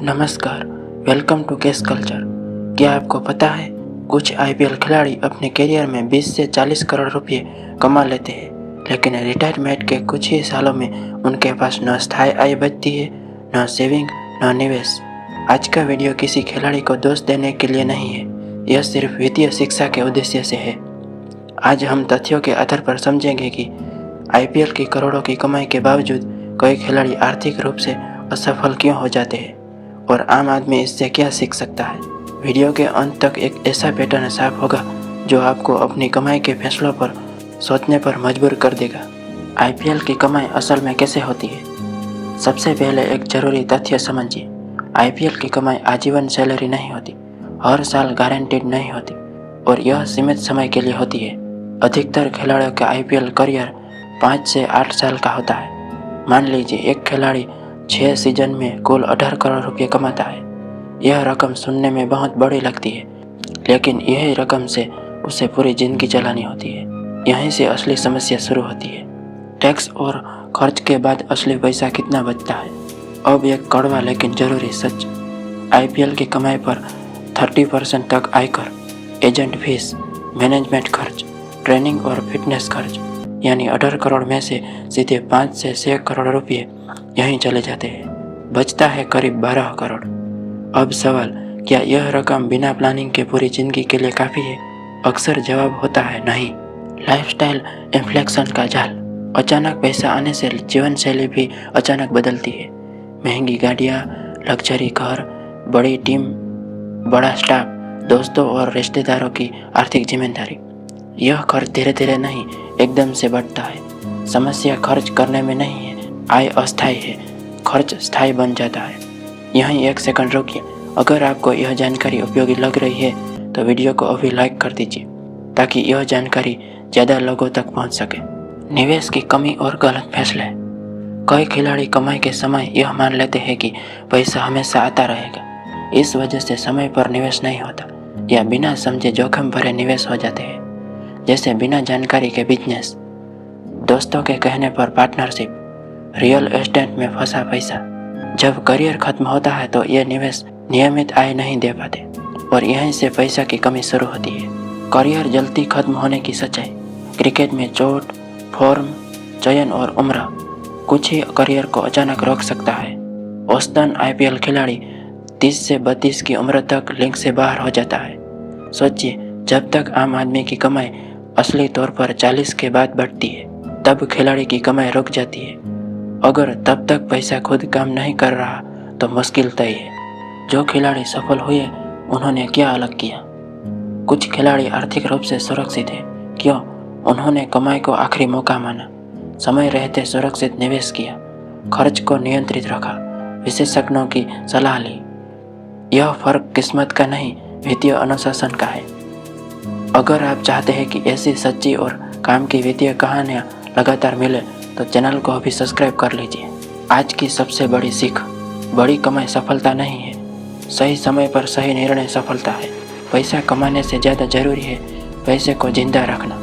नमस्कार, welcome to case culture. क्या आपको पता है कुछ आईपीएल खिलाड़ी अपने करियर में 20 से 40 करोड़ रुपए कमा लेते हैं, लेकिन रिटायरमेंट के कुछ ही सालों में उनके पास न स्थायी आय बचती है, न सेविंग, न निवेश। आज का वीडियो किसी खिलाड़ी को दोष देने के लिए नहीं है, यह सिर्फ वित्तीय शिक्षा के उद्देश्य से है। आज हम तथ्यों के आधार पर समझेंगे कि आईपीएल की करोड़ों की कमाई के बावजूद कई खिलाड़ी आर्थिक रूप से असफल क्यों हो जाते हैं और आम आदमी इससे क्या सीख सकता है। वीडियो के अंत तक एक ऐसा पैटर्न साफ होगा जो आपको अपनी कमाई के फैसलों पर सोचने पर मजबूर कर देगा। आईपीएल की कमाई असल में कैसे होती है? सबसे पहले एक जरूरी तथ्य समझिए, आईपीएल की कमाई आजीवन सैलरी नहीं होती, हर साल गारंटीड नहीं होती और यह सीमित समय के लिए होती है। अधिकतर खिलाड़ियों का आईपीएल करियर 5 से 8 साल का होता है। मान लीजिए एक खिलाड़ी 6 सीजन में कुल 18 करोड़ रुपये कमाता है। यह रकम सुनने में बहुत बड़ी लगती है, लेकिन यही रकम से उसे पूरी जिंदगी चलानी होती है। यहीं से असली समस्या शुरू होती है। टैक्स और खर्च के बाद असली पैसा कितना बचता है? अब एक कड़वा लेकिन जरूरी सच, आईपीएल की कमाई पर 30% तक आयकर, एजेंट फीस, मैनेजमेंट खर्च, ट्रेनिंग और फिटनेस खर्च, यानी 18 करोड़ में से सीधे 5 से 6 करोड़ रुपये यहीं चले जाते हैं। बचता है करीब 12 करोड़। अब सवाल, क्या यह रकम बिना प्लानिंग के पूरी जिंदगी के लिए काफ़ी है? अक्सर जवाब होता है नहीं। लाइफस्टाइल इन्फ्लेक्शन का जाल, अचानक पैसा आने से जीवन शैली भी अचानक बदलती है। महंगी गाड़ियाँ, लग्जरी घर, बड़ी टीम, बड़ा स्टाफ, दोस्तों और रिश्तेदारों की आर्थिक जिम्मेदारी, यह खर्च धीरे धीरे नहीं एकदम से बढ़ता है। समस्या खर्च करने में नहीं है, आय अस्थायी है, खर्च स्थायी बन जाता है। यहीं एक सेकंड रुकिए। अगर आपको यह जानकारी उपयोगी लग रही है तो वीडियो को अभी लाइक कर दीजिए ताकि यह जानकारी ज़्यादा लोगों तक पहुंच सके। निवेश की कमी और गलत फैसले। कई खिलाड़ी कमाई के समय यह मान लेते हैं कि पैसा हमेशा आता रहेगा। इस वजह से समय पर निवेश नहीं होता या बिना समझे जोखिम भरे निवेश हो जाते हैं, जैसे बिना जानकारी के बिजनेस, दोस्तों के कहने पर पार्टनरशिप, रियल एस्टेट में फंसा पैसा। जब करियर खत्म होता है तो ये निवेश नियमित आय नहीं दे पाते और यहीं से पैसा की कमी शुरू होती है। करियर जल्दी खत्म होने की सच्चाई। क्रिकेट में चोट, फॉर्म, चयन और उम्र कुछ ही करियर को अचानक रोक सकता है। औसतन आईपीएल खिलाड़ी 30 से 32 की उम्र तक लीग से बाहर हो जाता है। सोचिए, जब तक आम आदमी की कमाई असली तौर पर 40 के बाद बढ़ती है, तब खिलाड़ी की कमाई रुक जाती है। अगर तब तक पैसा खुद काम नहीं कर रहा तो मुश्किल तय है। जो खिलाड़ी सफल हुए उन्होंने क्या अलग किया? कुछ खिलाड़ी आर्थिक रूप से सुरक्षित हैं। क्यों? उन्होंने कमाई को आखिरी मौका माना, समय रहते सुरक्षित निवेश किया, खर्च को नियंत्रित रखा, विशेषज्ञों की सलाह ली। यह फर्क किस्मत का नहीं, वित्तीय अनुशासन का है। अगर आप चाहते हैं कि ऐसी सच्ची और काम की वित्तीय कहानियाँ लगातार मिले तो चैनल को अभी सब्सक्राइब कर लीजिए। आज की सबसे बड़ी सीख, बड़ी कमाई सफलता नहीं है, सही समय पर सही निर्णय सफलता है। पैसा कमाने से ज़्यादा जरूरी है पैसे को जिंदा रखना।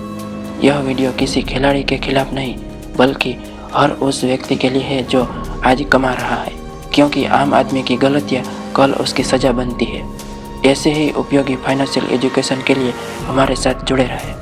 यह वीडियो किसी खिलाड़ी के खिलाफ नहीं, बल्कि हर उस व्यक्ति के लिए है जो आज कमा रहा है, क्योंकि आम आदमी की गलतियाँ कल उसकी सज़ा बनती है। ऐसे ही उपयोगी फाइनेंशियल एजुकेशन के लिए हमारे साथ जुड़े रहें।